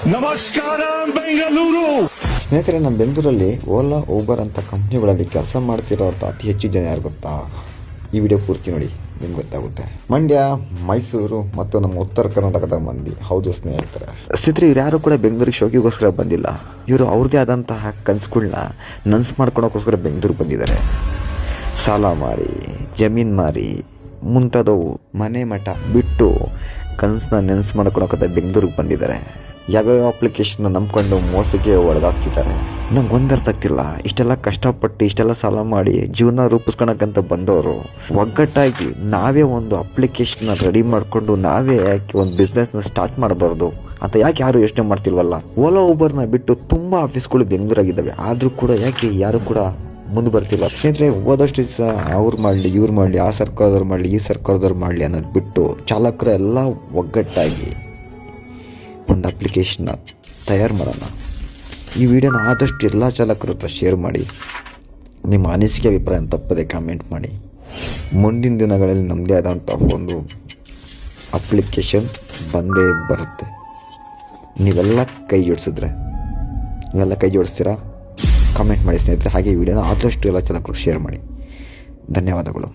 ನಮಸ್ಕಾರ ಬೆಂಗಳೂರು. ಸ್ನೇಹಿತರೆ, ನಮ್ಮ ಬೆಂಗಳೂರಲ್ಲಿ ಓಲಾ ಊಬರ್ ಅಂತ ಕಂಪ್ನಿಗಳಲ್ಲಿ ಕೆಲಸ ಮಾಡ್ತಿರೋ ಅತಿ ಹೆಚ್ಚು ಜನ ಯಾರು ಗೊತ್ತಾ? ಈ ವಿಡಿಯೋ ಪೂರ್ತಿ ನೋಡಿ, ನಿಮ್ಗೆ ಗೊತ್ತಾಗುತ್ತೆ. ಮಂಡ್ಯ, ಮೈಸೂರು ಮತ್ತು ನಮ್ಮ ಉತ್ತರ ಕರ್ನಾಟಕದ ಮಂದಿ. ಹೌದು ಸ್ನೇಹಿತರೆ, ಇವ್ರು ಯಾರು ಕೂಡ ಬೆಂಗಳೂರಿಗೆ ಶೋಕಿಗೋಸ್ಕರ ಬಂದಿಲ್ಲ. ಇವರು ಅವ್ರದ್ದೇ ಆದಂತಹ ಕನಸುಗಳನ್ನ ನನ್ಸು ಮಾಡ್ಕೊಳೋಕ್ಕೋಸ್ಕರ ಬೆಂಗಳೂರಿಗೆ ಬಂದಿದ್ದಾರೆ. ಸಾಲ ಮಾಡಿ, ಜಮೀನು ಮಾರಿ ಮುಂತಾದವು ಮನೆ ಮಠ ಬಿಟ್ಟು ಕನಸನ್ನ ನೆನ್ಸು ಮಾಡ್ಕೊಳಕ್ಕೆ ಬೆಂಗಳೂರಿಗೆ ಬಂದಿದ್ದಾರೆ. ಯಾವ್ಯಾವ ಅಪ್ಲಿಕೇಶನ್ನ ನಂಬ್ಕೊಂಡು ಮೋಸಕ್ಕೆ ಒಳಗಾಗ್ತಿದ್ದಾರೆ. ನಂಗೆ ಒಂದರ್ಥ ಆಗ್ತಿಲ್ಲ. ಇಷ್ಟೆಲ್ಲ ಕಷ್ಟಪಟ್ಟು ಇಷ್ಟೆಲ್ಲ ಸಾಲ ಮಾಡಿ ಜೀವನ ರೂಪಿಸ್ಕೊಳಕ್ಕಂತ ಬಂದವರು ಒಗ್ಗಟ್ಟಾಗಿ ನಾವೇ ಒಂದು ಅಪ್ಲಿಕೇಶನ್ನ ರೆಡಿ ಮಾಡಿಕೊಂಡು ನಾವೇ ಯಾಕೆ ಒಂದು ಬಿಸ್ನೆಸ್ನ ಸ್ಟಾರ್ಟ್ ಮಾಡಬಾರ್ದು ಅಂತ ಯಾಕೆ ಯಾರು ಯೋಚನೆ ಮಾಡ್ತಿಲ್ವಲ್ಲ? ಓಲಾ ಊಬರ್ನ ಬಿಟ್ಟು ತುಂಬ ಆಫೀಸ್ಗಳು ಬೆಂಗಳೂರಾಗಿದ್ದಾವೆ, ಆದರೂ ಕೂಡ ಯಾಕೆ ಯಾರು ಕೂಡ ಮುಂದೆ ಬರ್ತಿಲ್ಲ? ಸ್ನೇಹಿತರೆ, ಹೋದಷ್ಟು ದಿವಸ ಅವ್ರು ಮಾಡಲಿ, ಇವ್ರು ಮಾಡಲಿ, ಆ ಸರ್ಕಾರದವ್ರು ಮಾಡಲಿ, ಈ ಸರ್ಕಾರದವ್ರು ಮಾಡಲಿ ಅನ್ನೋದು ಬಿಟ್ಟು ಚಾಲಕರು ಎಲ್ಲ ಒಗ್ಗಟ್ಟಾಗಿ ಒಂದು ಅಪ್ಲಿಕೇಶನ್ನ ತಯಾರು ಮಾಡೋಣ. ಈ ವಿಡಿಯೋನ ಆದಷ್ಟು ಎಲ್ಲ ಚಾಲಕರ ಹತ್ರ ಶೇರ್ ಮಾಡಿ. ನಿಮ್ಮ ಅನಿಸಿಕೆ ಅಭಿಪ್ರಾಯ ತಪ್ಪದೆ ಕಾಮೆಂಟ್ ಮಾಡಿ. ಮುಂದಿನ ದಿನಗಳಲ್ಲಿ ನಮ್ಮದೇ ಆದಂಥ ಒಂದು ಅಪ್ಲಿಕೇಶನ್ ಬಂದೇ ಬರುತ್ತೆ. ನೀವೆಲ್ಲ ಕೈ ಜೋಡಿಸ್ತೀರಾ? ಕಾಮೆಂಟ್ ಮಾಡಿ ಸ್ನೇಹಿತರೆ. ಹಾಗೆ ಈ ವಿಡಿಯೋನ ಆದಷ್ಟು ಎಲ್ಲ ಚಾಲಕರು ಶೇರ್ ಮಾಡಿ. ಧನ್ಯವಾದಗಳು.